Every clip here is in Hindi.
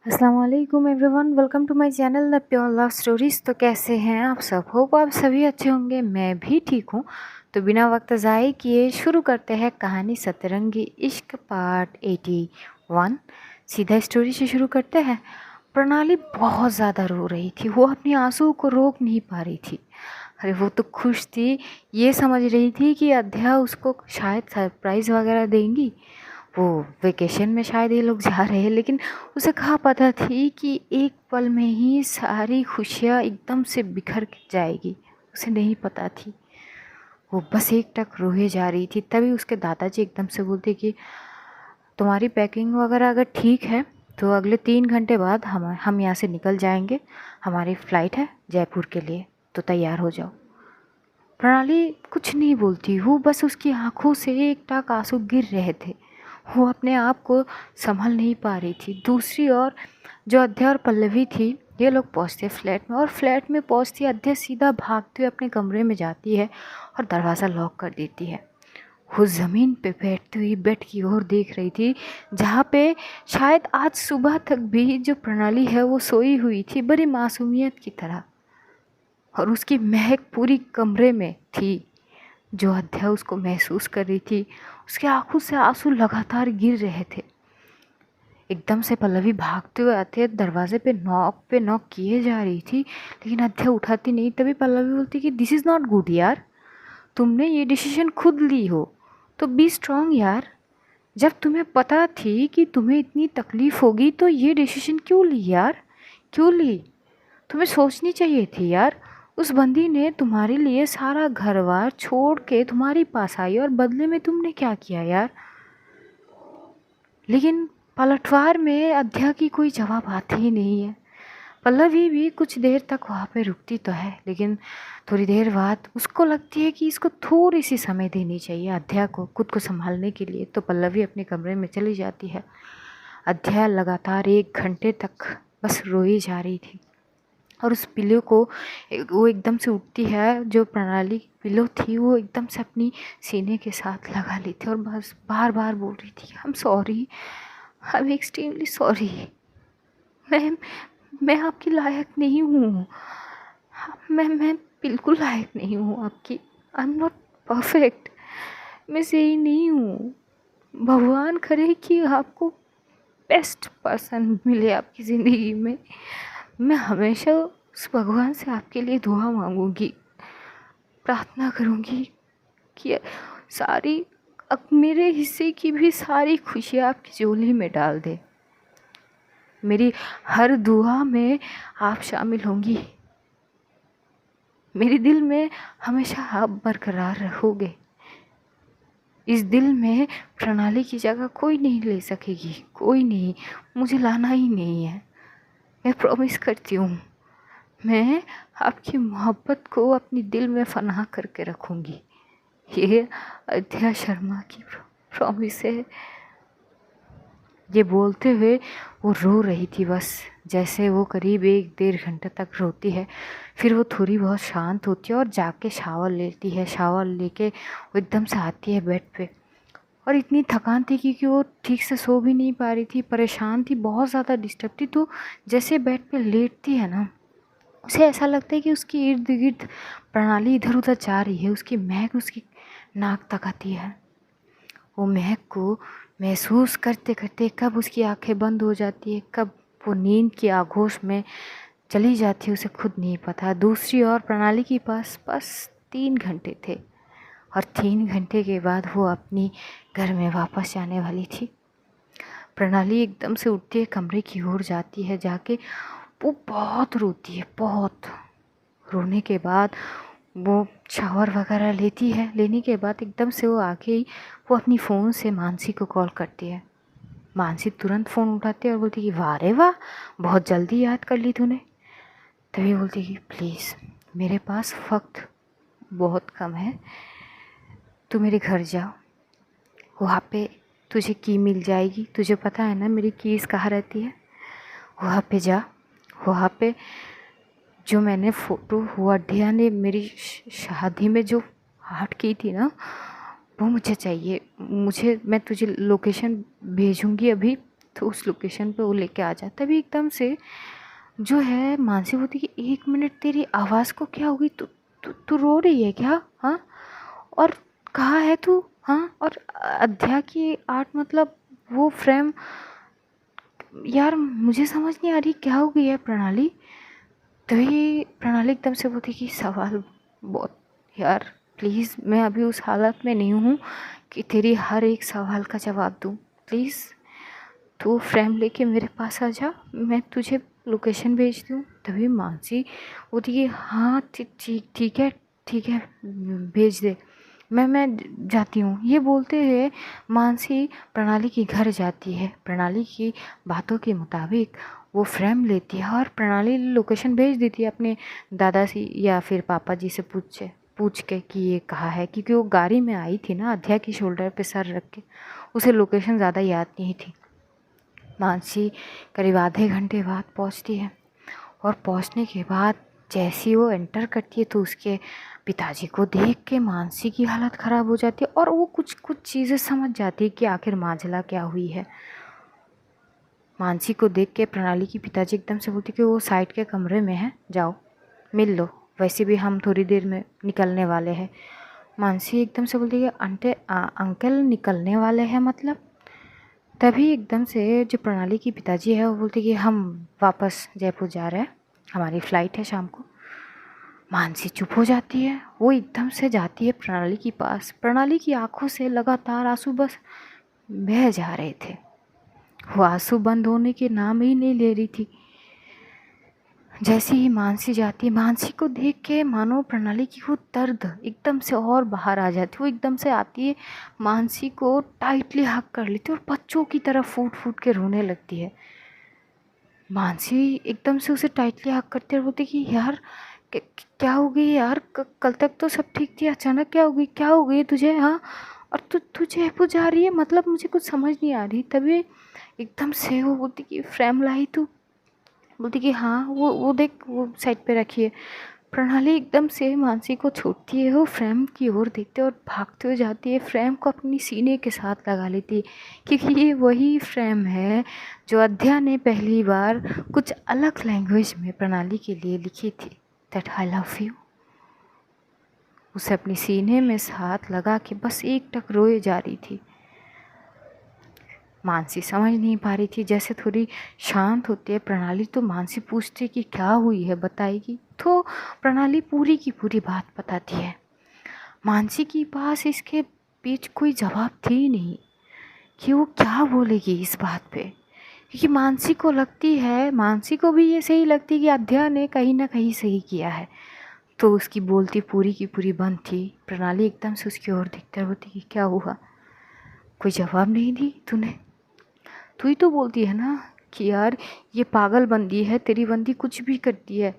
अस्सलाम वालेकुम everyone, welcome to my channel the pure love stories. तो कैसे हैं आप सब? होप आप सभी अच्छे होंगे। मैं भी ठीक हूँ। तो बिना वक्त ज़ाय किए शुरू करते हैं कहानी सतरंगी इश्क पार्ट 81। सीधा स्टोरी से शुरू करते हैं। प्रणाली बहुत ज़्यादा रो रही थी। वो अपनी आंसू को रोक नहीं पा रही थी। अरे वो तो खुश थी, ये समझ रही थी कि अध्या उसको शायद सरप्राइज़ वगैरह देंगी। वो वेकेशन में शायद ये लोग जा रहे हैं, लेकिन उसे कहाँ पता थी कि एक पल में ही सारी खुशियाँ एकदम से बिखर जाएगी। उसे नहीं पता थी। वो बस एक टक रोए जा रही थी। तभी उसके दादाजी एकदम से बोलते कि तुम्हारी पैकिंग वगैरह अगर ठीक है तो अगले 3 घंटे बाद हम यहाँ से निकल जाएंगे। हमारी फ़्लाइट है जयपुर के लिए, तो तैयार हो जाओ। प्रणाली कुछ नहीं बोलती। वो बस उसकी आंखों से एक टक आंसू गिर रहे थे। वो अपने आप को संभल नहीं पा रही थी। दूसरी ओर जो अध्या और पल्लवी थी, ये लोग पहुँचते फ्लैट में, और फ्लैट में पहुँचती अध्या सीधा भागते हुए अपने कमरे में जाती है और दरवाज़ा लॉक कर देती है। वो ज़मीन पे बैठती हुई बेड की ओर देख रही थी, जहाँ पे शायद आज सुबह तक भी जो प्रणाली है वो सोई हुई थी, बड़ी मासूमियत की तरह। और उसकी महक पूरी कमरे में थी। जो अध्या उसको महसूस कर रही थी, उसकी आंखों से आंसू लगातार गिर रहे थे। एकदम से पल्लवी भागते हुए आते दरवाजे पे नॉक किए जा रही थी, लेकिन अध्या उठाती नहीं। तभी पल्लवी बोलती कि दिस इज़ नॉट गुड यार, तुमने ये डिसीजन खुद ली हो तो बी स्ट्रॉन्ग यार। जब तुम्हें पता थी कि तुम्हें इतनी तकलीफ़ होगी तो ये डिसीजन क्यों ली यार, क्यों ली? तुम्हें सोचनी चाहिए थी यार। उस बंदी ने तुम्हारे लिए सारा घर-बार छोड़ के तुम्हारे पास आई, और बदले में तुमने क्या किया यार? लेकिन पलटवार में अध्या की कोई जवाब आती ही नहीं है। पल्लवी भी कुछ देर तक वहाँ पे रुकती तो है, लेकिन थोड़ी देर बाद उसको लगती है कि इसको थोड़ी सी समय देनी चाहिए अध्या को खुद को संभालने के लिए। तो पल्लवी अपने कमरे में चली जाती है। अध्या लगातार 1 घंटे तक बस रोई जा रही थी। और उस पिलो को वो एकदम से उठती है। जो प्रणाली पिलो थी वो एकदम से अपनी सीने के साथ लगा ली थी और बस बार बार बोल रही थी, I am sorry, I am extremely sorry. मैं मैं आपकी लायक नहीं हूँ। मैं बिल्कुल लायक नहीं हूँ आपकी। I am not perfect. मैं सही नहीं हूँ। भगवान करे कि आपको बेस्ट पर्सन मिले आपकी ज़िंदगी में। मैं हमेशा उस भगवान से आपके लिए दुआ मांगूंगी, प्रार्थना करूंगी कि सारी मेरे हिस्से की भी सारी खुशियाँ आपकी झोली में डाल दे। मेरी हर दुआ में आप शामिल होंगी। मेरे दिल में हमेशा आप बरकरार रहोगे। इस दिल में प्रणाली की जगह कोई नहीं ले सकेगी, कोई नहीं। मुझे लाना ही नहीं है। मैं प्रॉमिस करती हूँ, मैं आपकी मोहब्बत को अपनी दिल में फना करके रखूँगी। ये अध्या शर्मा की प्रॉमिस है। ये बोलते हुए वो रो रही थी बस। जैसे वो करीब 1 डेढ़ घंटे तक रोती है, फिर वो थोड़ी बहुत शांत होती है और जाके शावर लेती है। शावर लेके वो एकदम से आती है बेड पे। और इतनी थकान थी क्योंकि वो ठीक से सो भी नहीं पा रही थी, परेशान थी, बहुत ज़्यादा डिस्टर्ब थी। तो जैसे बेड पे लेटती है ना, उसे ऐसा लगता है कि उसकी इर्द गिर्द प्रणाली इधर उधर जा रही है। उसकी महक उसकी नाक तक आती है। वो महक को महसूस करते करते कब उसकी आंखें बंद हो जाती है, कब वो नींद की आगोश में चली जाती है, उसे खुद नहीं पता। दूसरी ओर प्रणाली के पास बस 3 घंटे थे, और 3 घंटे के बाद वो अपनी घर में वापस जाने वाली थी। प्रणाली एकदम से उठती है, कमरे की ओर जाती है। जाके वो बहुत रोती है, बहुत। रोने के बाद वो शावर वगैरह लेती है। लेने के बाद एकदम से वो आके ही वो अपनी फ़ोन से मानसी को कॉल करती है। मानसी तुरंत फ़ोन उठाती है और बोलती कि वाह रे वाह, बहुत जल्दी याद कर ली तूने। तभी बोलती कि प्लीज़, मेरे पास वक्त बहुत कम है, तू मेरे घर जा। वहाँ पे तुझे की मिल जाएगी। तुझे पता है ना मेरी कीज़ कहाँ रहती है? वहाँ पे जा। वहाँ पे जो मैंने फ़ोटो वो अड्डिया ने मेरी शादी में जो आर्ट की थी ना, वो मुझे चाहिए। मैं तुझे लोकेशन भेजूँगी अभी, तो उस लोकेशन पे वो लेके आ जाता। तभी एकदम से जो है मानसी बोलती कि 1 मिनट, तेरी आवाज़ को क्या हो गई? तू तू तू रो रही है क्या? हाँ, और कहाँ है तू? हाँ, और अध्या की आर्ट मतलब वो फ्रेम, यार मुझे समझ नहीं आ रही क्या हो गई है प्रणाली। तभी प्रणाली एकदम से बोलती कि सवाल बहुत, यार प्लीज़ मैं अभी उस हालत में नहीं हूँ कि तेरी हर एक सवाल का जवाब दूँ। प्लीज़ तू फ्रेम लेके मेरे पास आ जा, मैं तुझे लोकेशन भेज दूँ। तभी मानसी बोलती कि हाँ ठीक ठीक है, ठीक है, भेज दे, मैं जाती हूँ। ये बोलते हुए मानसी प्रणाली के घर जाती है। प्रणाली की बातों के मुताबिक वो फ्रेम लेती है और प्रणाली लोकेशन भेज देती है अपने दादा से या फिर पापा जी से पूछ के कि ये कहाँ है, क्योंकि वो गाड़ी में आई थी ना अध्या की शोल्डर पे सर रख के, उसे लोकेशन ज़्यादा याद नहीं थी। मानसी करीब आधे घंटे बाद पहुंचती है और पहुंचने के बाद जैसी वो एंटर करती है तो उसके पिताजी को देख के मानसी की हालत ख़राब हो जाती है और वो कुछ कुछ चीज़ें समझ जाती है कि आखिर माजला क्या हुई है। मानसी को देख के प्रणाली की पिताजी एकदम से बोलती कि वो साइड के कमरे में है, जाओ मिल लो, वैसे भी हम थोड़ी देर में निकलने वाले हैं। मानसी एकदम से बोलती है आंटे अंकल निकलने वाले हैं मतलब? तभी एकदम से जो प्रणाली की पिताजी है वो बोलते कि हम वापस जयपुर जा रहे हैं, हमारी फ़्लाइट है शाम को। मानसी चुप हो जाती है। वो एकदम से जाती है प्रणाली के पास। प्रणाली की आंखों से लगातार आंसू बस बह जा रहे थे। वो आंसू बंद होने के नाम ही नहीं ले रही थी। जैसे ही मानसी जाती है, मानसी को देख के मानो प्रणाली की वो दर्द एकदम से और बाहर आ जाती है। वो एकदम से आती है, मानसी को टाइटली हक कर लेती है और बच्चों की तरह फूट फूट के रोने लगती है। मानसी एकदम से उसे टाइटली हक करते और बोलती कि यार क्या हो गई यार, कल तक तो सब ठीक थी, अचानक क्या हो गई, क्या हो गई तुझे? हाँ, और तू जयपुर जा रही है मतलब? मुझे कुछ समझ नहीं आ रही। तभी एकदम से वो बोलती कि फ्रेम लाई तू? बोलती कि हाँ, वो देख, वो साइड पे रखी है। प्रणाली एकदम से मानसी को छोड़ती है, वो फ्रेम की ओर देखते और भागते हुए जाती है, फ्रेम को अपनी सीने के साथ लगा लेती है, क्योंकि ये वही फ्रेम है जो अध्या ने पहली बार कुछ अलग लैंग्वेज में प्रणाली के लिए लिखी थी, दैट आई लव यू। उसे अपनी सीने में हाथ लगा के बस एक टक रोए जा रही थी। मानसी समझ नहीं पा रही थी। जैसे थोड़ी शांत होती है प्रणाली तो मानसी पूछती कि क्या हुई है, बताएगी? तो प्रणाली पूरी की पूरी बात बताती है। मानसी के पास इसके बीच कोई जवाब थी नहीं कि वो क्या बोलेगी इस बात पे, क्योंकि मानसी को लगती है, मानसी को भी ये सही लगती कि अध्या ने कहीं ना कहीं सही किया है। तो उसकी बोलती पूरी की पूरी बंद थी। प्रणाली एकदम से उसकी ओर देखते होती कि क्या हुआ, कोई जवाब नहीं दी तूने? तू ही तो बोलती है ना कि यार ये पागल बंदी है, तेरी बंदी कुछ भी करती है।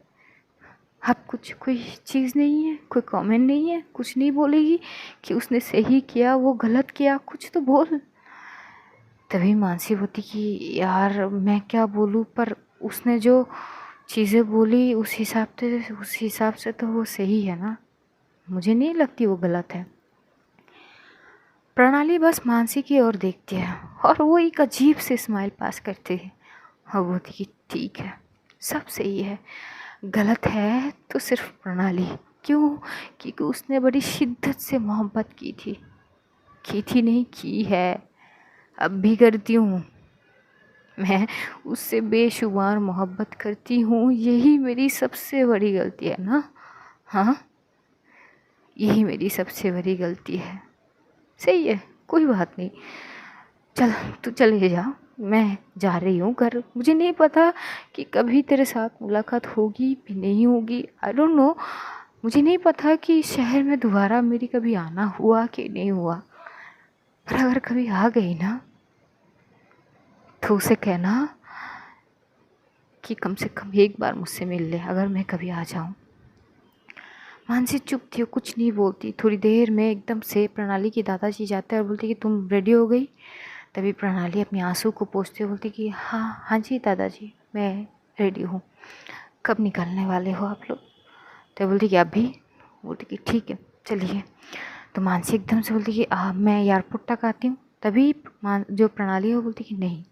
अब कुछ कोई चीज़ नहीं है, कोई कमेंट नहीं है, कुछ नहीं बोलेगी कि उसने सही किया, वो गलत किया, कुछ तो बोल। तभी मानसी बोलती कि यार मैं क्या बोलूँ, पर उसने जो चीज़ें बोली उस हिसाब से तो वो सही है ना, मुझे नहीं लगती वो गलत है। प्रणाली बस मानसी की ओर देखती है और वो एक अजीब से स्माइल पास करती है और बोलती कि ठीक है, सब सही है, गलत है तो सिर्फ प्रणाली। क्यों? क्योंकि उसने बड़ी शिद्दत से मोहब्बत की थी नहीं, की है, अब भी करती हूँ। मैं उससे बेशुमार मोहब्बत करती हूँ, यही मेरी सबसे बड़ी गलती है ना। हाँ, यही मेरी सबसे बड़ी गलती है। सही है, कोई बात नहीं, चल तू चले जा, मैं जा रही हूँ घर। मुझे नहीं पता कि कभी तेरे साथ मुलाकात होगी भी नहीं होगी, आई डोंट नो। मुझे नहीं पता कि शहर में दोबारा मेरी कभी आना हुआ कि नहीं हुआ, पर अगर कभी आ गई ना तो उसे कहना कि कम से कम एक बार मुझसे मिल ले, अगर मैं कभी आ जाऊँ। मानसी चुप थी, वो कुछ नहीं बोलती। थोड़ी देर में एकदम से प्रणाली की दादाजी जाते हैं और बोलते कि तुम रेडी हो गई? तभी प्रणाली अपने आंसू को पोंछते हुए बोलती कि हाँ हाँ जी दादाजी, मैं रेडी हूँ, कब निकलने वाले हो आप लोग? तो बोलती कि अभी। बोलती कि ठीक है चलिए। तो मानसी एकदम से बोलती कि मैं एयरपोर्ट तक आती हूँ। तभी जो प्रणाली है वो बोलती कि नहीं,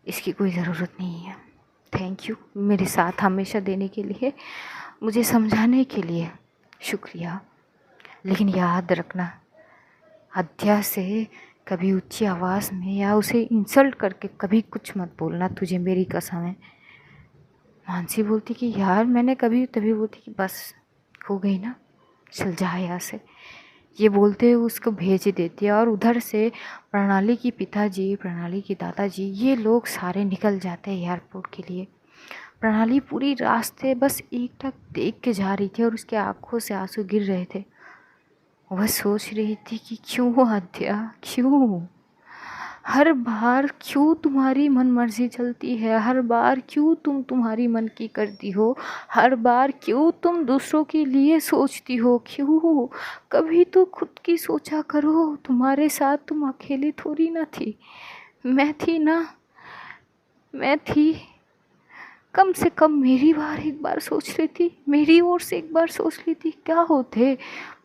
इसकी कोई ज़रूरत नहीं है। थैंक यू मेरे साथ हमेशा देने के लिए, मुझे समझाने के लिए शुक्रिया। लेकिन याद रखना, अध्या से कभी ऊंची आवाज़ में या उसे इंसल्ट करके कभी कुछ मत बोलना, तुझे मेरी कसम है। मानसी बोलती कि यार मैंने कभी, तभी बोलती कि बस हो गई ना, चल जा यहाँ से। ये बोलते हुए उसको भेज देती है और उधर से प्रणाली की पिताजी, प्रणाली की दादाजी, ये लोग सारे निकल जाते हैं एयरपोर्ट के लिए। प्रणाली पूरी रास्ते बस एकटक देख के जा रही थी और उसके आंखों से आंसू गिर रहे थे। वह सोच रही थी कि क्यों आद्या, क्यों हर बार, क्यों तुम्हारी मनमर्जी चलती है, हर बार क्यों तुम तुम्हारी मन की करती हो, हर बार क्यों तुम दूसरों के लिए सोचती हो, क्यों कभी तो खुद की सोचा करो। तुम्हारे साथ तुम अकेले थोड़ी ना थी, मैं थी ना, मैं थी। कम से कम मेरी बार एक बार सोच लेती, मेरी ओर से एक बार सोच लेती, क्या होते,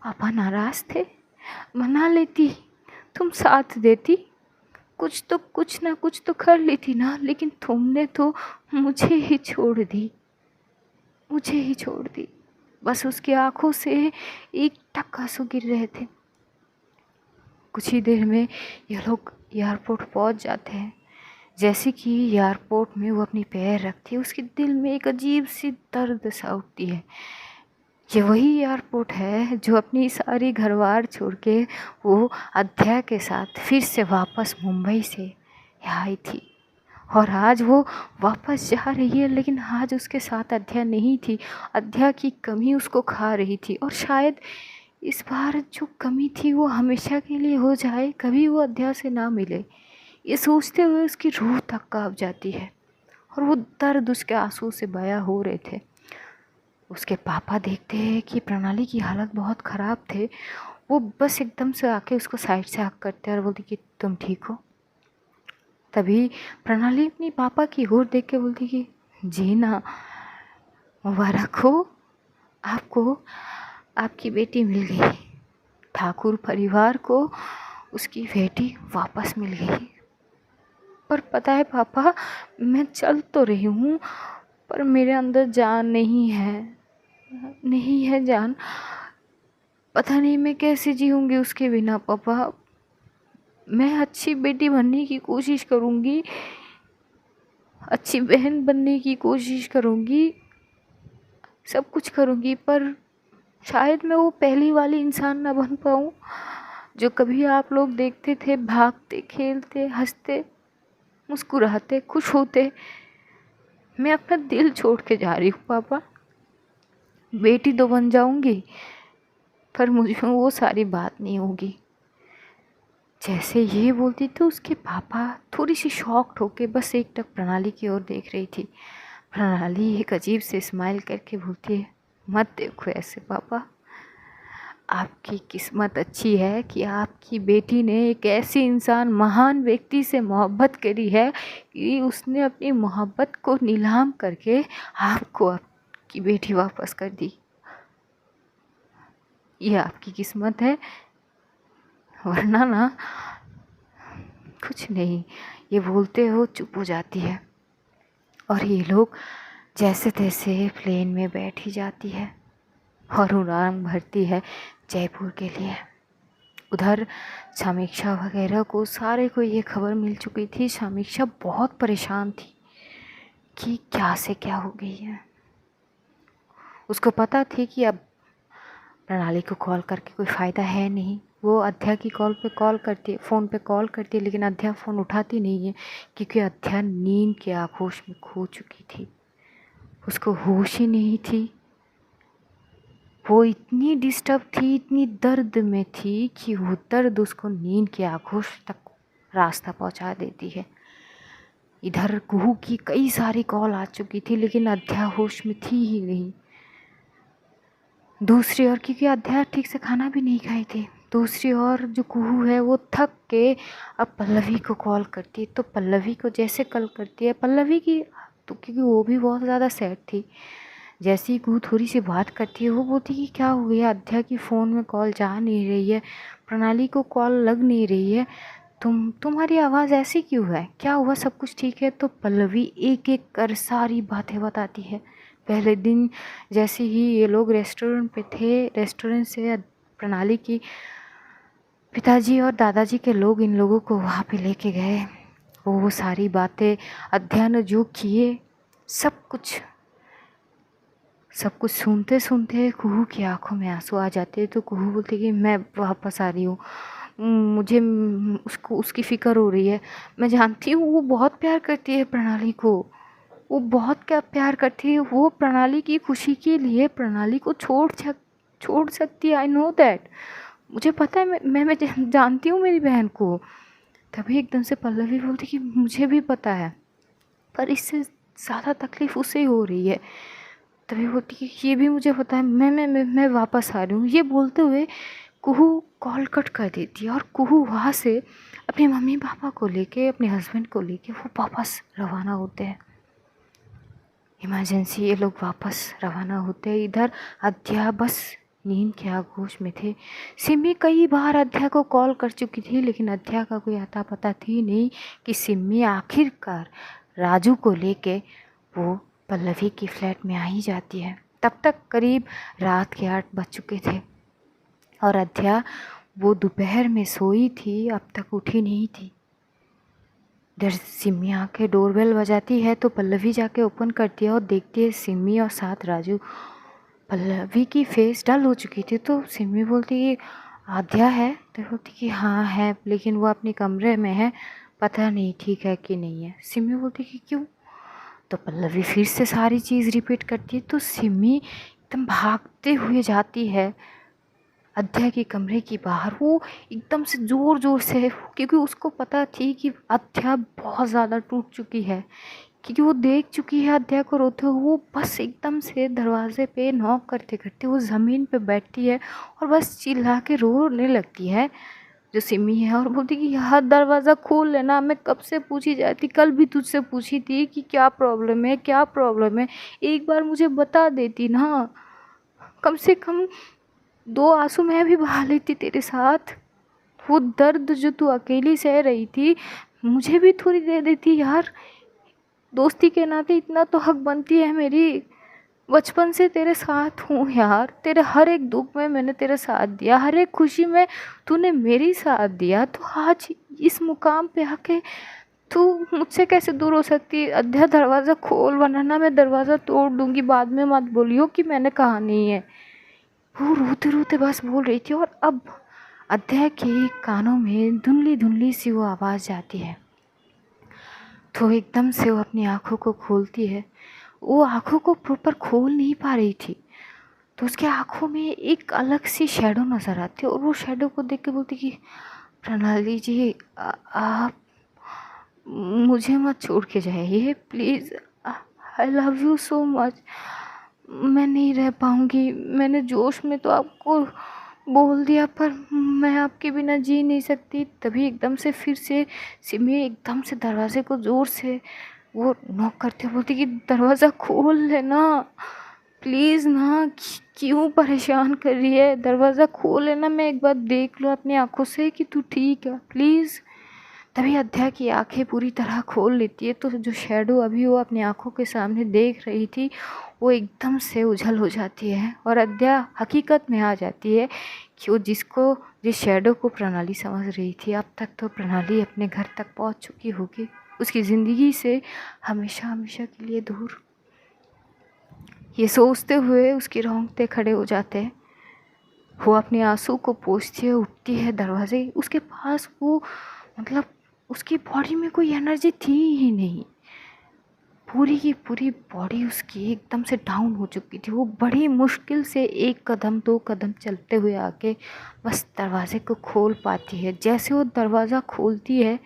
पापा नाराज़ थे, मना लेती, तुम साथ देती, कुछ तो, कुछ ना कुछ तो कर लेती ना। लेकिन तुमने तो मुझे ही छोड़ दी, मुझे ही छोड़ दी। बस उसकी आंखों से एक टक आंसू गिर रहे थे। कुछ ही देर में ये लोग एयरपोर्ट पहुंच जाते हैं। जैसे कि एयरपोर्ट में वो अपनी पैर रखती है, उसके दिल में एक अजीब सी दर्द सा उठती है। ये वही एयरपोर्ट है जो अपनी सारी घरबार छोड़ के वो अध्या के साथ फिर से वापस मुंबई से आई थी। और आज वो वापस जा रही है, लेकिन आज उसके साथ अध्या नहीं थी। अध्या की कमी उसको खा रही थी और शायद इस बार जो कमी थी वो हमेशा के लिए हो जाए, कभी वो अध्या से ना मिले। ये सोचते हुए उसकी रूह तक कांप जाती है और वो दर्द उसके आंसू से बया हो रहे थे। उसके पापा देखते हैं कि प्रणाली की हालत बहुत ख़राब थे। वो बस एकदम से आके उसको साइड से हक करते हैं और बोलती कि तुम ठीक हो। तभी प्रणाली अपनी पापा की ओर देख के बोलती कि जी ना, मुबारक हो आपको, आपकी बेटी मिल गई। ठाकुर परिवार को उसकी बेटी वापस मिल गई। पर पता है पापा, मैं चल तो रही हूँ पर मेरे अंदर जान नहीं है, नहीं है जान। पता नहीं मैं कैसे जीऊँगी उसके बिना पापा। मैं अच्छी बेटी बनने की कोशिश करूँगी, अच्छी बहन बनने की कोशिश करूँगी, सब कुछ करूँगी, पर शायद मैं वो पहली वाली इंसान ना बन पाऊँ जो कभी आप लोग देखते थे, भागते, खेलते, हंसते, मुस्कुराते, खुश होते। मैं अपना दिल छोड़ के जा रही हूँ पापा। बेटी तो बन जाऊँगी पर मुझे वो सारी बात नहीं होगी। जैसे ये बोलती तो उसके पापा थोड़ी सी शॉक्ड होके बस एक टक प्रणाली की ओर देख रही थी। प्रणाली एक अजीब से स्माइल करके बोलती है, मत देखो ऐसे पापा, आपकी किस्मत अच्छी है कि आपकी बेटी ने एक ऐसी इंसान, महान व्यक्ति से मोहब्बत करी है कि उसने अपनी मोहब्बत को नीलाम करके आपको आपकी बेटी वापस कर दी। ये आपकी किस्मत है, वरना ना कुछ नहीं। ये बोलते हो चुप हो जाती है और ये लोग जैसे तैसे प्लेन में बैठ ही जाती है और उड़ान भरती है जयपुर के लिए। उधर समीक्षा वगैरह को, सारे को ये खबर मिल चुकी थी। समीक्षा बहुत परेशान थी कि क्या से क्या हो गई है। उसको पता थी कि अब प्रणाली को कॉल करके कोई फ़ायदा है नहीं। वो अध्या की कॉल पे कॉल करती है, फ़ोन पे कॉल करती है, लेकिन अध्या फ़ोन उठाती नहीं है क्योंकि अध्या नींद के आगोश में खो चुकी थी। उसको होश ही नहीं थी। वो इतनी डिस्टर्ब थी, इतनी दर्द में थी कि वो दर्द उसको नींद के आगोश तक रास्ता पहुंचा देती है। इधर कुहू की कई सारी कॉल आ चुकी थी लेकिन अध्या होश में थी ही नहीं। दूसरी ओर क्योंकि अध्या ठीक से खाना भी नहीं खाई थी, दूसरी ओर जो कुहू है वो थक के अब पल्लवी को कॉल करती है। तो पल्लवी को जैसे कॉल करती है, पल्लवी की तो क्योंकि वो भी बहुत ज़्यादा सैड थी, जैसे ही कुहू थोड़ी सी बात करती है वो बोलती कि क्या हो गया, अध्या की फ़ोन में कॉल जा नहीं रही है, प्रणाली को कॉल लग नहीं रही है। तुम्हारी आवाज़ ऐसी क्यों है, क्या हुआ, सब कुछ ठीक है? तो पल्लवी एक एक कर सारी बातें बताती है। पहले दिन जैसे ही ये लोग रेस्टोरेंट पे थे, रेस्टोरेंट से प्रणाली की पिताजी और दादाजी के लोग इन लोगों को वहाँ पे लेके गए। वो सारी बातें अध्ययन जो किए, सब कुछ सुनते सुनते कुहू की आंखों में आंसू आ जाते। तो कुहू बोलती कि मैं वापस आ रही हूँ, मुझे उसको उसकी फ़िक्र हो रही है। मैं जानती हूँ वो बहुत प्यार करती है प्रणाली को, वो बहुत क्या प्यार करती है। वो प्रणाली की खुशी के लिए प्रणाली को छोड़ सकती है। आई नो दैट, मुझे पता है, मैं जानती हूँ मेरी बहन को। तभी एकदम से पल्लवी बोलती कि मुझे भी पता है, पर इससे ज़्यादा तकलीफ़ उसे हो रही है। तभी बोलती कि ये भी मुझे पता है, मैं वापस आ रही हूँ। ये बोलते हुए कुहू कॉल कट कर देती है और कुहू वहाँ से अपने मम्मी पापा को लेके, अपने हस्बैंड को लेके वो वापस रवाना होते हैं। इमरजेंसी ये लोग वापस रवाना होते हैं। इधर अध्या बस नींद के आगोश में थे। सिमी कई बार अध्या को कॉल कर चुकी थी, लेकिन अध्या का कोई अता पता थी नहीं कि सिमी आखिरकार राजू को लेके वो पल्लवी की फ्लैट में आ ही जाती है। तब तक करीब रात के 8 बज चुके थे और अध्या वो दोपहर में सोई थी, अब तक उठी नहीं थी। इधर सिमी आके डोरबेल बजाती है तो पल्लवी जाके ओपन करती है और देखती है सिमी और साथ राजू। पल्लवी की फेस डल हो चुकी थी तो सिमी बोलती कि आध्या है? तो बोलती कि हाँ है, लेकिन वो अपने कमरे में है, पता नहीं ठीक है कि नहीं है। सिमी बोलती कि क्यों? तो पल्लवी फिर से सारी चीज़ रिपीट करती है। तो सिमी एकदम भागते हुए जाती है अध्या के कमरे की बाहर। वो एकदम से ज़ोर ज़ोर से, क्योंकि उसको पता थी कि अध्या बहुत ज़्यादा टूट चुकी है, क्योंकि वो देख चुकी है अध्या को रोते हुए। वो बस एकदम से दरवाजे पे नॉक करते करते वो ज़मीन पे बैठती है और बस चिल्ला के रोने लगती है जो सिमी है, और बोलती कि यार दरवाज़ा खोल लेना, मैं कब से पूछी जाती, कल भी तुझसे पूछी थी कि क्या प्रॉब्लम है, क्या प्रॉब्लम है, एक बार मुझे बता देती ना, कम से कम 2 आंसू मैं भी बहा लेती तेरे साथ। वो दर्द जो तू अकेली सह रही थी, मुझे भी थोड़ी दे देती यार। दोस्ती के नाते इतना तो हक बनती है मेरी। बचपन से तेरे साथ हूँ यार, तेरे हर एक दुख में मैंने तेरा साथ दिया, हर एक खुशी में तूने मेरी साथ दिया। तो आज इस मुकाम पे आके तू मुझसे कैसे दूर हो सकती है? अध्या दरवाज़ा खोल, वरना ना मैं दरवाज़ा तोड़ दूंगी। बाद में मत बोलियो कि मैंने कहा नहीं है। वो रोते रोते बस बोल रही थी और अब अध्या के कानों में धुंधली धुंधली सी वो आवाज़ जाती है। तो एकदम से वो अपनी आँखों को खोलती है। वो आँखों को प्रॉपर खोल नहीं पा रही थी, तो उसके आँखों में एक अलग सी शैडो नज़र आती है और वो शैडो को देख के बोलती कि प्रणाली जी, आप मुझे मत छोड़ के जाइए please, I love you so much. मैं नहीं रह पाऊँगी, मैंने जोश में तो आपको बोल दिया, पर मैं आपके बिना जी नहीं सकती। तभी एकदम से फिर से सिमी एकदम से दरवाजे को ज़ोर से वो नॉक करते बोलती कि दरवाज़ा खोल लेना प्लीज़ ना, क्यों परेशान कर रही है, दरवाज़ा खोल लेना, मैं एक बार देख लूँ अपनी आँखों से कि तू ठीक है प्लीज़। तभी अध्या की आंखें पूरी तरह खोल लेती है, तो जो शैडो अभी वो अपनी आंखों के सामने देख रही थी वो एकदम से उछल हो जाती है और अध्या हकीकत में आ जाती है कि वो जिस शैडो को प्रणाली समझ रही थी, अब तक तो प्रणाली अपने घर तक पहुंच चुकी होगी, उसकी ज़िंदगी से हमेशा हमेशा के लिए दूर। ये सोचते हुए उसके रोंगटे खड़े हो जाते हैं। वो अपने आंसू को पोंछती है, उठती है, दरवाजे उसके पास वो, मतलब उसकी बॉडी में कोई एनर्जी थी ही नहीं। पूरी की पूरी बॉडी उसकी एकदम से डाउन हो चुकी थी। वो बड़ी मुश्किल से 1 कदम 2 कदम चलते हुए आके बस दरवाजे को खोल पाती है। जैसे वो दरवाज़ा खोलती है,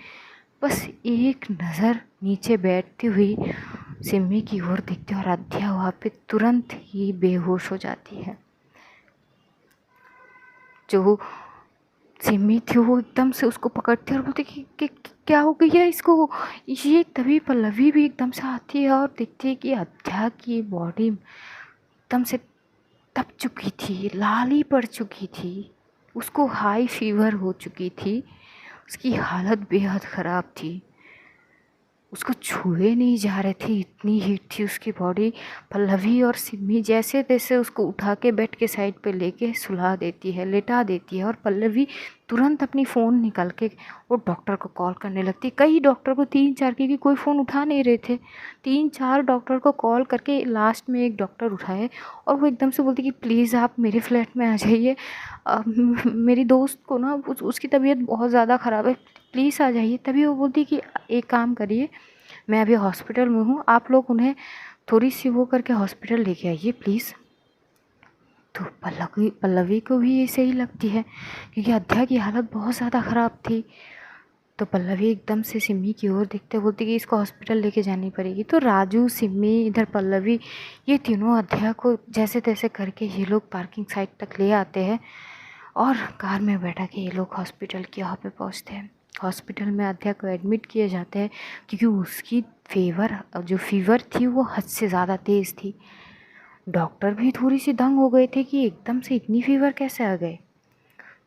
बस एक नज़र नीचे बैठती हुई सिमी की ओर देखती है और अध्या वहाँ पे तुरंत ही बेहोश हो जाती है। जो सिमी थी वो एकदम से उसको पकड़ती है और बोलती कि क्या हो गया इसको। ये तभी पल्लवी भी एकदम से आती है और देखती है कि अध्या की बॉडी एकदम से तप चुकी थी, लाली पड़ चुकी थी, उसको हाई फीवर हो चुकी थी। उसकी हालत बेहद ख़राब थी। उसको छुए नहीं जा रहे थे, इतनी हीट थी उसकी बॉडी। पल्लवी और सिमी जैसे तैसे उसको उठा के बेड के साइड पे लेके सुला देती है, लेटा देती है, और पल्लवी तुरंत अपनी फ़ोन निकाल के वो डॉक्टर को कॉल करने लगती। कई डॉक्टर को 3-4, क्योंकि कोई फ़ोन उठा नहीं रहे थे, 3-4 डॉक्टर को कॉल करके लास्ट में एक डॉक्टर उठाए और वो एकदम से बोलती कि प्लीज़ आप मेरे फ्लैट में आ जाइए, मेरी दोस्त को ना उसकी तबीयत बहुत ज़्यादा ख़राब है, प्लीज़ आ जाइए। तभी वो बोलती कि एक काम करिए, मैं अभी हॉस्पिटल में हूँ, आप लोग उन्हें थोड़ी सी वो करके हॉस्पिटल लेके आइए प्लीज़। तो पल्लवी को भी ये सही लगती है, क्योंकि अध्या की हालत बहुत ज़्यादा ख़राब थी। तो पल्लवी एकदम से सिमी की ओर देखते बोलती कि इसको हॉस्पिटल लेके जानी पड़ेगी। तो राजू, सिमी, इधर पल्लवी, ये तीनों अध्या को जैसे तैसे करके ये लोग पार्किंग साइड तक ले आते हैं और कार में बैठा के ये लोग हॉस्पिटल के यहाँ पे पहुँचते हैं। हॉस्पिटल में अध्या को एडमिट किए जाते हैं, क्योंकि उसकी फीवर थी वो हद से ज़्यादा तेज़ थी। डॉक्टर भी थोड़ी सी दंग हो गए थे कि एकदम से इतनी फीवर कैसे आ गए।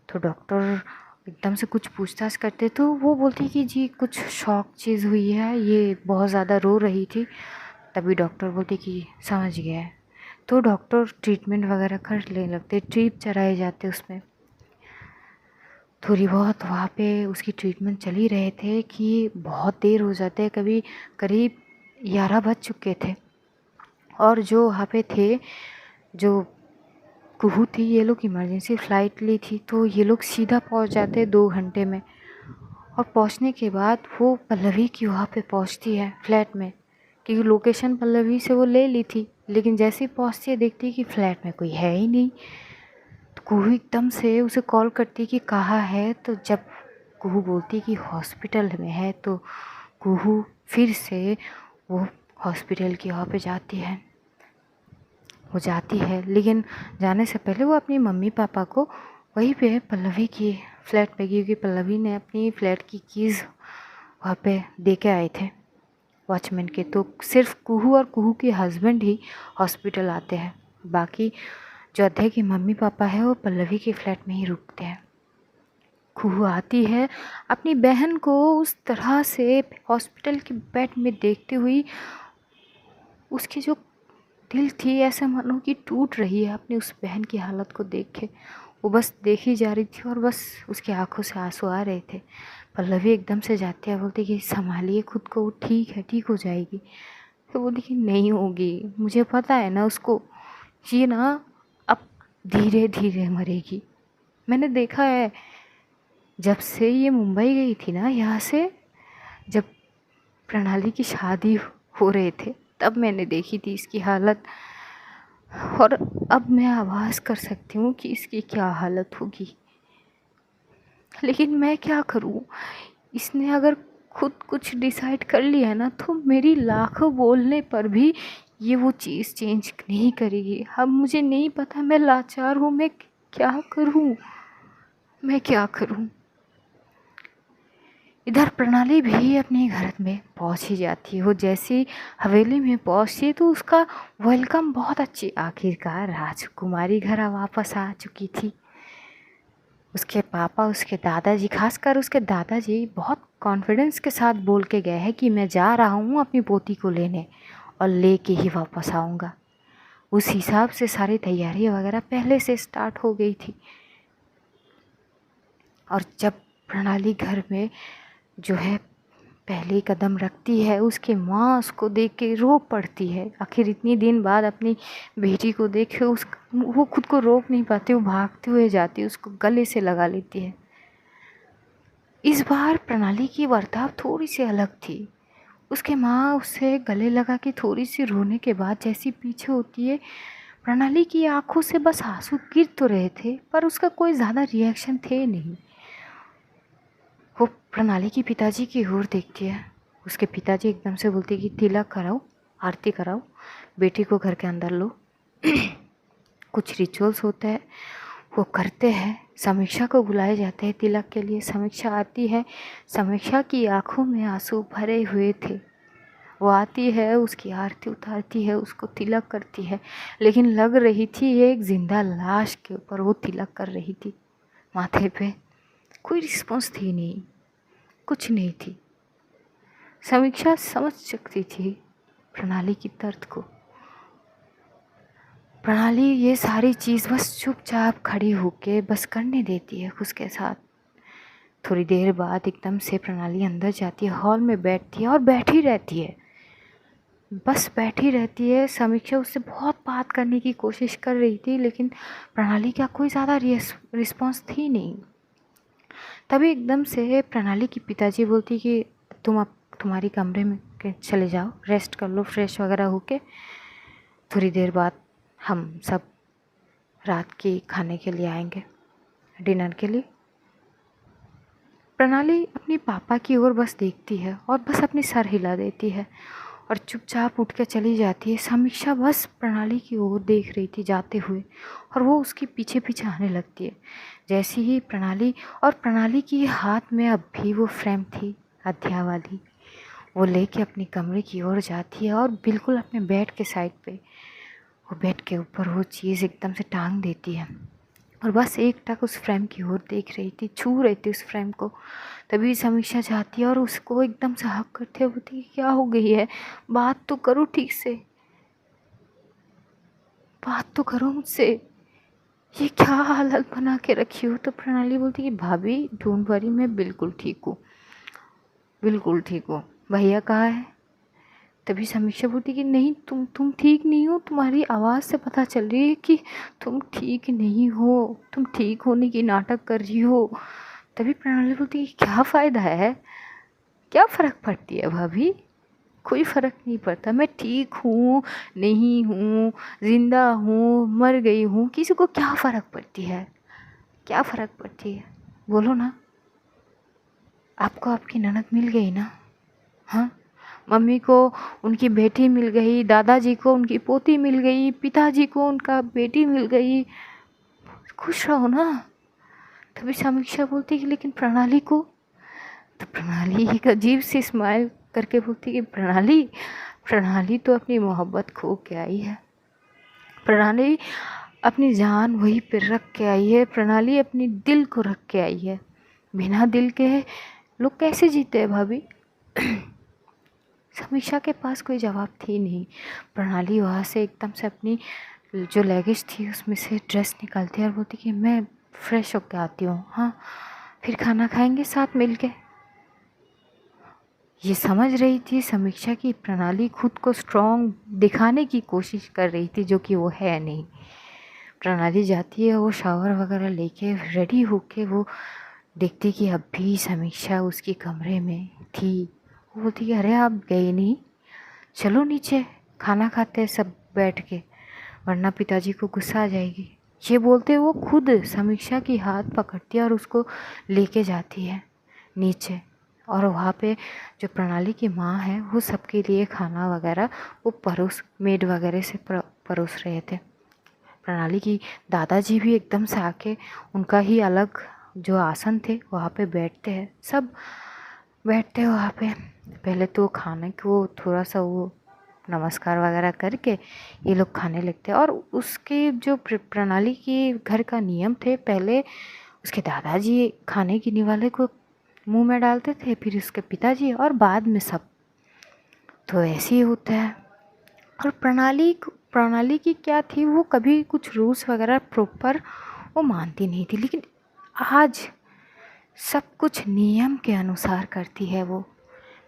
तो डॉक्टर एकदम से कुछ पूछताछ करते तो वो बोलती कि जी कुछ शॉक चीज़ हुई है, ये बहुत ज़्यादा रो रही थी। तभी डॉक्टर बोलते कि समझ गया है। तो डॉक्टर ट्रीटमेंट वगैरह कर लेने लगते, ट्रीप चढ़ाए जाते उसमें। थोड़ी बहुत वहाँ पे उसकी ट्रीटमेंट चल ही रहे थे कि बहुत देर हो जाते, कभी करीब 11 बज चुके थे। और जो वहाँ पे थे, जो कुहू थी, ये लोग इमरजेंसी फ़्लाइट ली थी, तो ये लोग सीधा पहुँच जाते 2 घंटे में। और पहुँचने के बाद वो पल्लवी की वहाँ पे पहुँचती है फ्लैट में, क्योंकि लोकेशन पल्लवी से वो ले ली थी। लेकिन जैसे ही पहुँचती है देखती है कि फ्लैट में कोई है ही नहीं। तो कुहू एकदम से उसे कॉल करती कि कहाँ है। तो जब कुहू बोलती कि हॉस्पिटल में है, तो कुहू फिर से वो हॉस्पिटल की वहाँ पे जाती है। वो जाती है, लेकिन जाने से पहले वो अपनी मम्मी पापा को वहीं पे पल्लवी की फ्लैट पे, क्योंकि पल्लवी ने अपनी फ्लैट की कीज़ वहाँ पे दे के आए थे वॉचमैन के। तो सिर्फ कुहू और कुहू के हस्बैंड ही हॉस्पिटल आते हैं, बाकी जो अध्या की मम्मी पापा है वो पल्लवी के फ्लैट में ही रुकते हैं। कुहू आती है अपनी बहन को उस तरह से हॉस्पिटल के बेड में देखते हुई, उसकी जो दिल थी ऐसा मानो कि टूट रही है अपनी उस बहन की हालत को देख के। वो बस देखी जा रही थी और बस उसकी आंखों से आंसू आ रहे थे। पल्लवी एकदम से जाती है, बोलती कि संभालिए खुद को, वो ठीक है, ठीक हो जाएगी। तो बोलती कि नहीं होगी, मुझे पता है ना उसको, ये ना अब धीरे धीरे मरेगी। मैंने देखा है, जब से ये मुंबई गई थी ना यहाँ से, जब प्रणाली की शादी हो रहे थे तब मैंने देखी थी इसकी हालत, और अब मैं आवाज़ कर सकती हूँ कि इसकी क्या हालत होगी। लेकिन मैं क्या करूँ, इसने अगर खुद कुछ डिसाइड कर लिया है ना, तो मेरी लाखों बोलने पर भी ये वो चीज़ चेंज नहीं करेगी। अब मुझे नहीं पता, मैं लाचार हूँ, मैं क्या करूँ, मैं क्या करूँ। इधर प्रणाली भी अपने घर में पहुंच ही जाती है। वो जैसी हवेली में पहुंचती तो उसका वेलकम बहुत अच्छी, आखिरकार राजकुमारी घर वापस आ चुकी थी। उसके पापा, उसके दादाजी, खासकर उसके दादाजी बहुत कॉन्फिडेंस के साथ बोल के गए हैं कि मैं जा रहा हूँ अपनी पोती को लेने और लेके ही वापस आऊँगा। उस हिसाब से सारी तैयारी वगैरह पहले से स्टार्ट हो गई थी। और जब प्रणाली घर में जो है पहले कदम रखती है, उसके माँ उसको देख के रो पड़ती है। आखिर इतनी दिन बाद अपनी बेटी को देखे वो खुद को रोक नहीं पाती, वो भागते हुए जाती है, उसको गले से लगा लेती है। इस बार प्रणाली की बर्ताव थोड़ी सी अलग थी। उसके माँ उससे गले लगा के थोड़ी सी रोने के बाद जैसी पीछे होती है, प्रणाली की आंखों से बस आंसू गिर तो रहे थे पर उसका कोई ज़्यादा रिएक्शन थे नहीं। वो प्रणाली की पिताजी की ओर देखती है। उसके पिताजी एकदम से बोलते कि तिलक कराओ, आरती कराओ, बेटी को घर के अंदर लो। कुछ रिचुअल्स होते हैं वो करते हैं। समीक्षा को बुलाए जाते हैं तिलक के लिए। समीक्षा आती है, समीक्षा की आंखों में आंसू भरे हुए थे। वो आती है, उसकी आरती उतारती है, उसको तिलक करती है, लेकिन लग रही थी एक जिंदा लाश के ऊपर वो तिलक कर रही थी। माथे पे कोई रिस्पॉन्स थी नहीं। कुछ नहीं थी। समीक्षा समझ सकती थी प्रणाली की दर्द को। प्रणाली ये सारी चीज़ बस चुपचाप खड़ी होके बस करने देती है उसके साथ। थोड़ी देर बाद एकदम से प्रणाली अंदर जाती है, हॉल में बैठती है और बैठी रहती है, बस बैठी रहती है। समीक्षा उससे बहुत बात करने की कोशिश कर रही थी, लेकिन प्रणाली का कोई ज़्यादा रिस्पॉन्स थी नहीं। तभी एकदम से प्रणाली की पिताजी बोलती कि तुम अब तुम्हारी कमरे में चले जाओ, रेस्ट कर लो, फ्रेश वगैरह होके थोड़ी देर बाद हम सब रात की खाने के लिए आएंगे, डिनर के लिए। प्रणाली अपनी पापा की ओर बस देखती है और बस अपनी सर हिला देती है और चुपचाप उठ के चली जाती है। समीक्षा बस प्रणाली की ओर देख रही थी जाते हुए और वो उसके पीछे पीछे आने लगती है। जैसे ही प्रणाली की हाथ में अब भी वो फ्रेम थी अध्याय वाली, वो लेके अपने कमरे की ओर जाती है और बिल्कुल अपने बेड के साइड पे, वो बेड के ऊपर वो चीज़ एकदम से टांग देती है और बस एक टक उस फ्रेम की ओर देख रही थी, छू रही थी उस फ्रेम को। तभी समीक्षा जाती है और उसको एकदम से हक करते हुए बोलती है क्या हो गई है, बात तो करो ठीक से, बात तो करो मुझसे, ये क्या हालत बना के रखी हो। तो प्रणाली बोलती है कि भाभी डोंट वरी, मैं बिल्कुल ठीक हूँ, बिल्कुल ठीक हूँ। भैया कहाँ है? तभी समीक्षा बोलती कि नहीं, तुम ठीक नहीं हो, तुम्हारी आवाज़ से पता चल रही है कि तुम ठीक नहीं हो, तुम ठीक होने की नाटक कर रही हो। तभी प्रणाली बोलती है क्या फ़ायदा है, क्या फ़र्क पड़ती है भाभी, कोई फ़र्क नहीं पड़ता, मैं ठीक हूँ नहीं हूँ, ज़िंदा हूँ मर गई हूँ, किसी को क्या फ़र्क पड़ती है, क्या फ़र्क पड़ती है, बोलो ना। आपको आपकी ननद मिल गई ना, हाँ, मम्मी को उनकी बेटी मिल गई, दादाजी को उनकी पोती मिल गई, पिताजी को उनका बेटी मिल गई, खुश रहो ना। तभी समीक्षा बोलती कि लेकिन प्रणाली को, तो प्रणाली एक अजीब सी स्माइल करके बोलती कि प्रणाली, प्रणाली तो अपनी मोहब्बत खो के आई है, प्रणाली अपनी जान वहीं पे रख के आई है, प्रणाली अपनी दिल को रख के आई है। बिना दिल के लोग कैसे जीते हैं भाभी? समीक्षा के पास कोई जवाब थी नहीं। प्रणाली वहाँ से एकदम से अपनी जो लगेज थी उसमें से ड्रेस निकालती है और बोलती कि मैं फ्रेश होके आती हूँ, हाँ फिर खाना खाएंगे साथ मिल के। ये समझ रही थी समीक्षा की प्रणाली खुद को स्ट्रॉन्ग दिखाने की कोशिश कर रही थी, जो कि वो है नहीं। प्रणाली जाती है, वो शावर वगैरह लेके रेडी होके वो देखती कि अब भी समीक्षा उसके कमरे में थी। वो बोलती कि अरे आप गए नहीं, चलो नीचे खाना खाते हैं सब बैठ के, वरना पिताजी को गुस्सा आ जाएगी। ये बोलते वो खुद समीक्षा की हाथ पकड़ती है और उसको लेके जाती है नीचे। और वहाँ पे जो प्रणाली की माँ है वो सबके लिए खाना वगैरह वो मेड वगैरह से परोस रहे थे। प्रणाली की दादाजी भी एकदम से आके उनका ही अलग जो आसन थे वहाँ पे बैठते हैं, सब बैठते हैं वहाँ पे। पहले तो खाने को थोड़ा सा वो नमस्कार वगैरह करके ये लोग खाने लगते हैं। और उसके जो प्रणाली के घर का नियम थे, पहले उसके दादाजी खाने की निवाले को मुंह में डालते थे, फिर उसके पिताजी और बाद में सब, तो ऐसे ही होता है। और प्रणाली की क्या थी, वो कभी कुछ रूल्स वगैरह प्रॉपर वो मानती नहीं थी, लेकिन आज सब कुछ नियम के अनुसार करती है वो,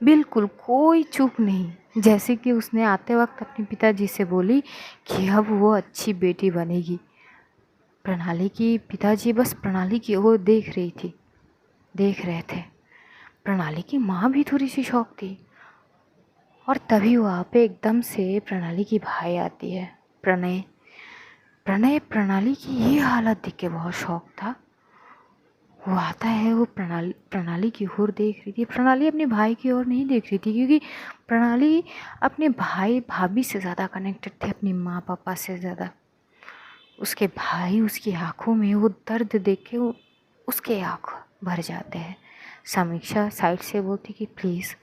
बिल्कुल कोई चूक नहीं। जैसे कि उसने आते वक्त अपने पिताजी से बोली कि अब वो अच्छी बेटी बनेगी। प्रणाली की पिताजी बस प्रणाली की ओर देख रहे थे। प्रणाली की माँ भी थोड़ी सी शौक थी। और तभी वहाँ पे एकदम से प्रणाली की भाई आती है, प्रणय। प्रणाली की ये हालत देख के बहुत शौक था। वो आता है, वो प्रणाली की ओर देख रही थी। प्रणाली अपने भाई की ओर नहीं देख रही थी, क्योंकि प्रणाली अपने भाई भाभी से ज़्यादा कनेक्टेड थे, अपनी माँ पापा से ज़्यादा। उसके भाई उसकी आँखों में वो दर्द देख के उसके आँख भर जाते हैं। समीक्षा साइड से बोलती कि प्लीज़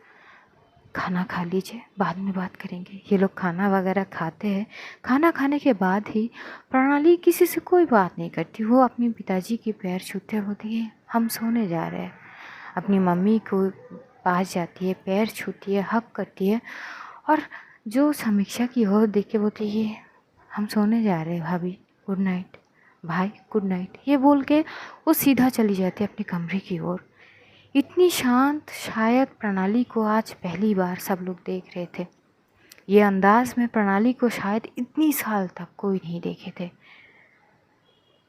खाना खा लीजिए, बाद में बात करेंगे। ये लोग खाना वगैरह खाते हैं। खाना खाने के बाद ही प्रणाली किसी से कोई बात नहीं करती, वो अपने पिताजी के पैर छूते बोलती है हम सोने जा रहे हैं, अपनी मम्मी को पास जाती है, पैर छूती है, हक करती है और जो समीक्षा की ओर देख के बोलती है हम सोने जा रहे हैं भाभी, गुड नाइट, भाई गुड नाइट, ये बोल के वो सीधा चली जाती है अपने कमरे की ओर। इतनी शांत शायद प्रणाली को आज पहली बार सब लोग देख रहे थे। ये अंदाज में प्रणाली को शायद इतनी साल तक कोई नहीं देखे थे।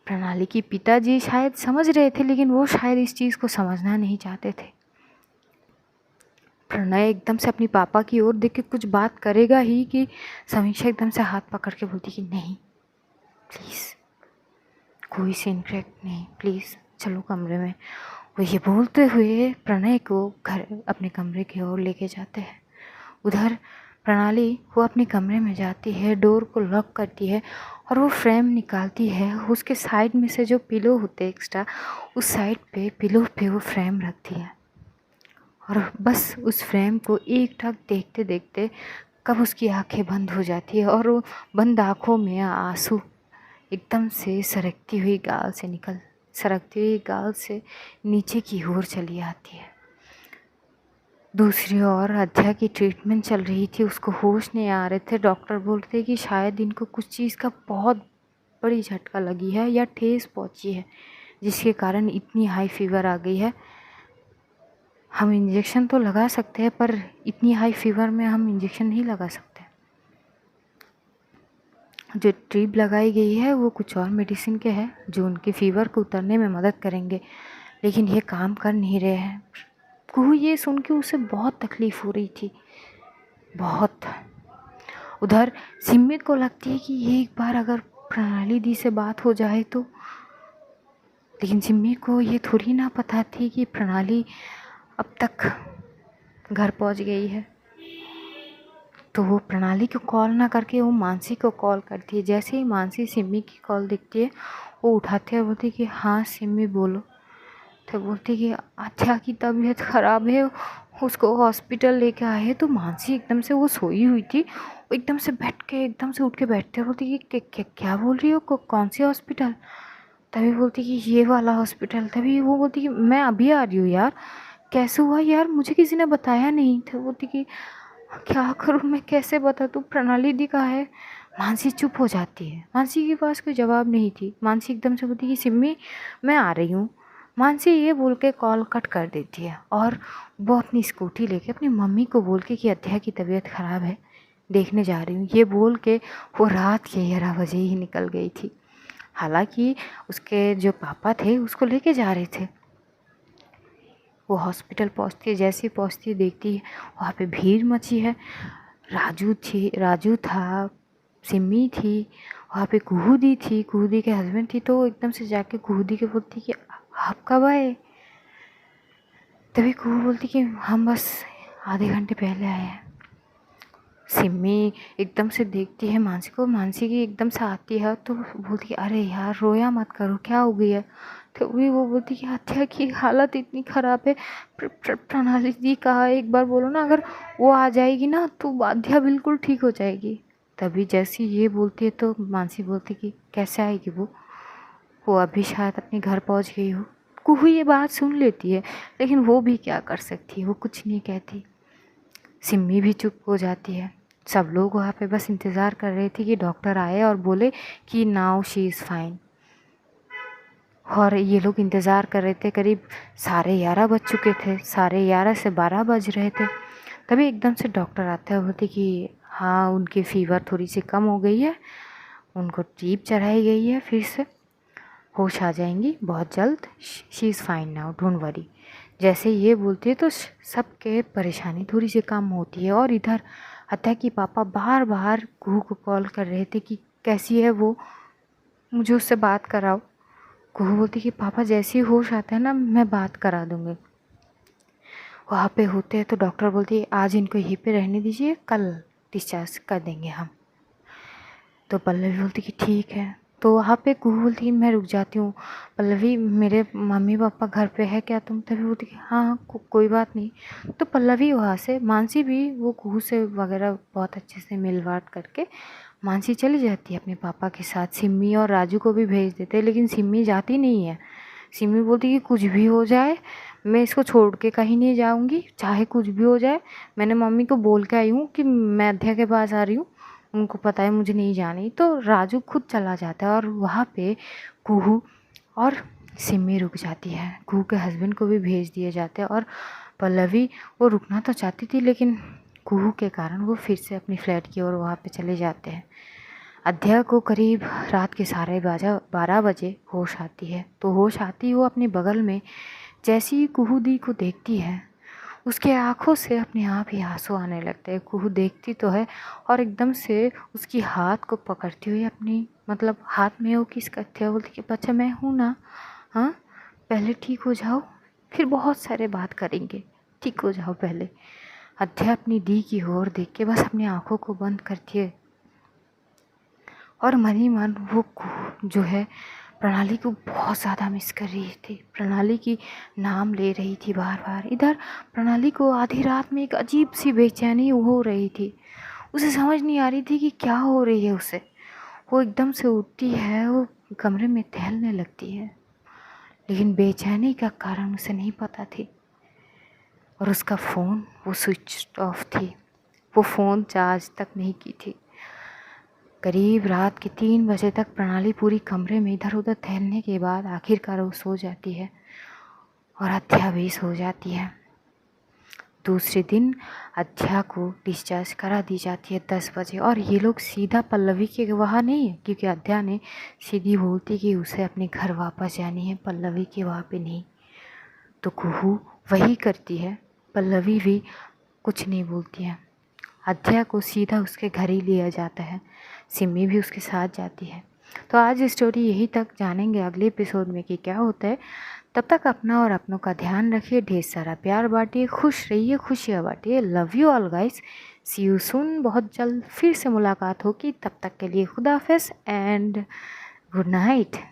प्रणाली की पिताजी शायद समझ रहे थे, लेकिन वो शायद इस चीज़ को समझना नहीं चाहते थे। प्रणय एकदम से अपनी पापा की ओर देख के कुछ बात करेगा ही कि समीक्षा एकदम से हाथ पकड़ के बोलती कि नहीं प्लीज़, कोई सीन क्रैक नहीं, प्लीज़ चलो कमरे में। वो ये बोलते हुए प्रणय को घर अपने कमरे की ओर लेके जाते हैं। उधर प्रणाली वो अपने कमरे में जाती है, डोर को लॉक करती है और वो फ्रेम निकालती है। उसके साइड में से जो पिलो होते एक्स्ट्रा, उस साइड पे पिलो पे वो फ्रेम रखती है और बस उस फ्रेम को एकटक देखते देखते कब उसकी आंखें बंद हो जाती है और वो बंद आँखों में आंसू एकदम से सरकती हुई गाल से नीचे की ओर चली आती है। दूसरी ओर अध्या की ट्रीटमेंट चल रही थी, उसको होश नहीं आ रहे थे। डॉक्टर बोलते कि शायद इनको कुछ चीज़ का बहुत बड़ी झटका लगी है या ठेस पहुंची है, जिसके कारण इतनी हाई फीवर आ गई है। हम इंजेक्शन तो लगा सकते हैं पर इतनी हाई फीवर में हम इंजेक्शन नहीं लगा सकते। जो ट्रिप लगाई गई है वो कुछ और मेडिसिन के हैं जो उनके फीवर को उतरने में मदद करेंगे, लेकिन ये काम कर नहीं रहे हैं। कुहू ये सुन के उसे बहुत तकलीफ़ हो रही थी, बहुत। उधर सिम्मी को लगती है कि एक बार अगर प्रणाली दी से बात हो जाए तो, लेकिन सिम्मी को ये थोड़ी ना पता थी कि प्रणाली अब तक घर पहुंच गई है। तो वो प्रणाली को कॉल ना करके वो मानसी को कॉल करती है। जैसे ही मानसी सिम्मी की कॉल दिखती है वो उठाती है, बोलती कि हाँ सिम्मी बोलो। तो बोलती कि अच्छा की तबीयत ख़राब है, उसको हॉस्पिटल लेके आए हैं। तो मानसी एकदम से, वो सोई हुई थी, वो एकदम से एकदम से उठ के बैठते हैं। बोलती कि क्या बोल रही हो, कौन सी हॉस्पिटल? तभी बोलती कि ये वाला हॉस्पिटल। तभी वो बोलती कि मैं अभी आ रही हूँ यार, कैसे हुआ यार, मुझे किसी ने बताया नहीं। तो बोलती कि क्या करूँ मैं, कैसे बता दूँ, प्रणाली दी कहाँ है? मानसी चुप हो जाती है, मानसी के पास कोई जवाब नहीं थी। मानसी एकदम से बोलती कि सिम्मी मैं आ रही हूँ। मानसी ये बोल के कॉल कट कर देती है और वो अपनी स्कूटी लेके अपनी मम्मी को बोल के कि अध्या की तबीयत ख़राब है, देखने जा रही हूँ, ये बोल के वो रात के 11 बजे ही निकल गई थी। हालांकि उसके जो पापा थे उसको लेके जा रहे थे। वो हॉस्पिटल पहुंचती है, जैसे ही पहुंचती है देखती है वहाँ पे भीड़ मची है। राजू था, सिम्मी थी, वहाँ पे कुहूदी थी, कुहूदी के हस्बैंड थी। तो एकदम से जाके कुहूदी के बोलती कि आप कब आए? तभी कुहू बोलती कि हम बस आधे घंटे पहले आए हैं। सिम्मी एकदम से देखती है मानसी को, मानसी की एकदम से आती है तो बोलती है अरे यार रोया मत करो, क्या हो गई है? तो भी वो बोलती कि अध्या की हालत इतनी ख़राब है, प्रणाली दी कहा, एक बार बोलो ना, अगर वो आ जाएगी ना तो अध्या बिल्कुल ठीक हो जाएगी। तभी जैसी ये बोलती है तो मानसी बोलती कि कैसे आएगी वो अभी शायद अपने घर पहुंच गई हो। कुहू ये बात सुन लेती है, लेकिन वो भी क्या कर सकती है, वो कुछ नहीं कहती। सिम्मी भी चुप हो जाती है। सब लोग वहाँ पे बस इंतज़ार कर रहे थे कि डॉक्टर आए और बोले कि नाउ शी इज़ फाइन। और ये लोग इंतज़ार कर रहे थे, करीब 11:30 बज चुके थे, 11:30 से 12 बज रहे थे। तभी एकदम से डॉक्टर आते हैं, बोलते कि हाँ उनकी फ़ीवर थोड़ी सी कम हो गई है, उनको ड्रीप चढ़ाई गई है, फिर से होश आ जाएंगी बहुत जल्द, she is fine now, don't worry. जैसे ये बोलती है तो सबके परेशानी थोड़ी सी कम होती है। और इधर अत्या की पापा बार बार कुहू को कॉल कर रहे थे कि कैसी है वो, मुझे उससे बात कराओ। कुहू बोलती कि पापा जैसे ही होश आता है ना मैं बात करा दूँगी। वहाँ पे होते हैं तो डॉक्टर बोलती है आज इनको यहीं पे रहने दीजिए, कल डिस्चार्ज कर देंगे हम। तो पल्लवी बोलती कि ठीक है। तो वहाँ पे कुहू बोलती मैं रुक जाती हूँ, पल्लवी मेरे मम्मी पापा घर पे है क्या तुम? तभी बोलती कि हाँ कोई बात नहीं। तो पल्लवी वहाँ से, मानसी भी वो कुहू से वगैरह बहुत अच्छे से मिल बात करके मानसी चली जाती है अपने पापा के साथ। सिम्मी और राजू को भी भेज देते हैं, लेकिन सिम्मी जाती नहीं है। सिमी बोलती कि कुछ भी हो जाए मैं इसको छोड़ के कहीं नहीं जाऊंगी, चाहे कुछ भी हो जाए। मैंने मम्मी को बोल के आई हूँ कि मैं अध्या के पास आ रही हूँ, उनको पता है मुझे नहीं जानी। तो राजू खुद चला जाता है और वहाँ पे कुहू और सिमी रुक जाती है। कुहू के हस्बैंड को भी भेज दिए जाते हैं और पल्लवी वो रुकना तो चाहती थी, लेकिन कुहू के कारण वो फिर से अपनी फ्लैट की ओर वहाँ पे चले जाते हैं। अध्या को करीब रात के 12:30 बजे होश आती है। तो होश आती वो अपने बगल में जैसे ही कुहू दी को देखती है, उसके आँखों से अपने आप ही आंसू आने लगते हैं। कुहू देखती तो है और एकदम से उसकी हाथ को पकड़ती हुई अपनी मतलब हाथ में वो किस करती है, बोलती कि बच्चा मैं हूँ ना, हाँ पहले ठीक हो जाओ फिर बहुत सारे बात करेंगे, ठीक हो जाओ पहले। अध्या अपनी दी की ओर देख के बस अपनी आँखों को बंद करती है और मन ही मन वो जो है प्रणाली को बहुत ज़्यादा मिस कर रही थी। प्रणाली की नाम ले रही थी बार बार। इधर प्रणाली को आधी रात में एक अजीब सी बेचैनी हो रही थी। उसे समझ नहीं आ रही थी कि क्या हो रही है उसे। वो एकदम से उठती है, वो कमरे में टहलने लगती है, लेकिन बेचैनी का कारण उसे नहीं पता थी। और उसका फ़ोन वो स्विच ऑफ थी, वो फ़ोन चार्ज तक नहीं की थी। करीब रात के 3 बजे तक प्रणाली पूरी कमरे में इधर उधर टहलने के बाद आखिरकार वो सो जाती है और अध्या भी सो जाती है। दूसरे दिन अध्या को डिस्चार्ज करा दी जाती है 10 बजे और ये लोग सीधा पल्लवी के वहाँ नहीं है, क्योंकि अध्या ने सीधी बोलती कि उसे अपने घर वापस जानी है, पल्लवी के वहाँ पे नहीं। तो कुहू वही करती है, पल्लवी भी कुछ नहीं बोलती है। अध्या को सीधा उसके घर ही लिया जाता है, सिमी भी उसके साथ जाती है। तो आज स्टोरी यही तक, जानेंगे अगले एपिसोड में कि क्या होता है। तब तक अपना और अपनों का ध्यान रखिए, ढेर सारा प्यार बांटिए, खुश रहिए, खुशियाँ बांटिए। Love you all guys, see you soon. बहुत जल्द फिर से मुलाकात होगी, तब तक के लिए खुदा हाफिज़ एंड गुड नाइट।